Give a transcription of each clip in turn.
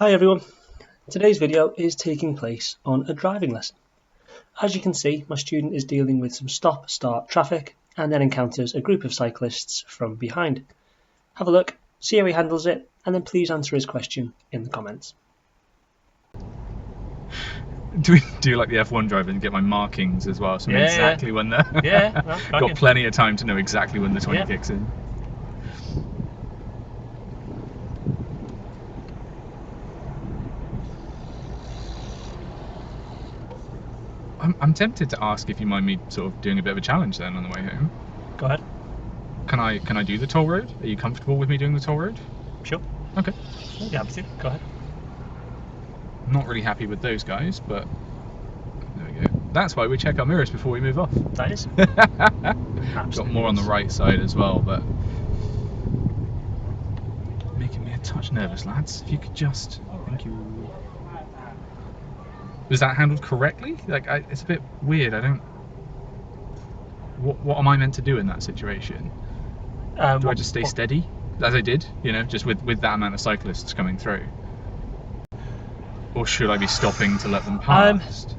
Hi everyone, today's video is taking place on a driving lesson. As you can see, my student is dealing with some stop-start traffic and then encounters a group of cyclists from behind. Have a look, see how he handles it, and then please answer his question in the comments. Do we do like the F1 driver and get my markings as well, so I know exactly when the got plenty of time to know exactly when the 20 kicks in. I'm tempted to ask if you mind me sort of doing a bit of a challenge then on the way home. Go ahead. Can I do the toll road? Are you comfortable with me doing the toll road? Sure. Okay. Yeah, happy to. Go ahead. I'm not really happy with those guys, but there we go. That's why we check our mirrors before we move off. That is. Got more on the right side as well, but making me a touch nervous, lads. If you could just, thank you. Was that handled correctly? Like, it's a bit weird. I don't. What am I meant to do in that situation? Do I just stay steady, as I did? You know, just with that amount of cyclists coming through, or should I be stopping to let them past?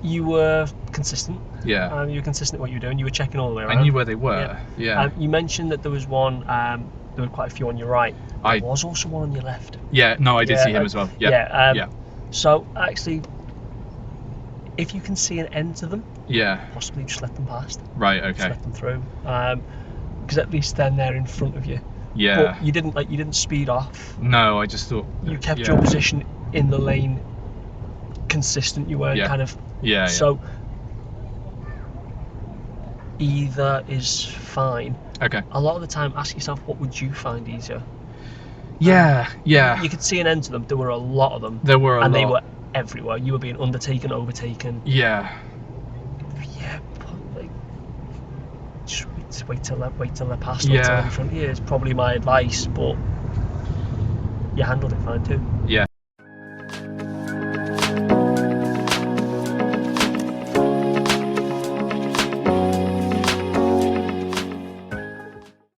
You were consistent. Yeah. You were consistent what you were doing. You were checking all the way around. I knew where they were. Yeah. You mentioned that there was one. There were quite a few on your right. There was also one on your left. Yeah. No, I did see him as well. Yeah. Yeah. So actually, if you can see an end to them, possibly just let them past. Right. Okay. Just let them through, because at least then they're in front of you. Yeah. But you didn't speed off. No, I just thought you kept your position in the lane consistent. You weren't kind of. Yeah. So either is fine. Okay. A lot of the time, ask yourself, what would you find easier? Yeah. You could see an end to them. There were a lot of them. There were a lot. And they were everywhere. You were being undertaken, overtaken. Yeah. Yeah, but like, just wait till they're past. Wait till they're in front of you is probably my advice, but you handled it fine too. Yeah.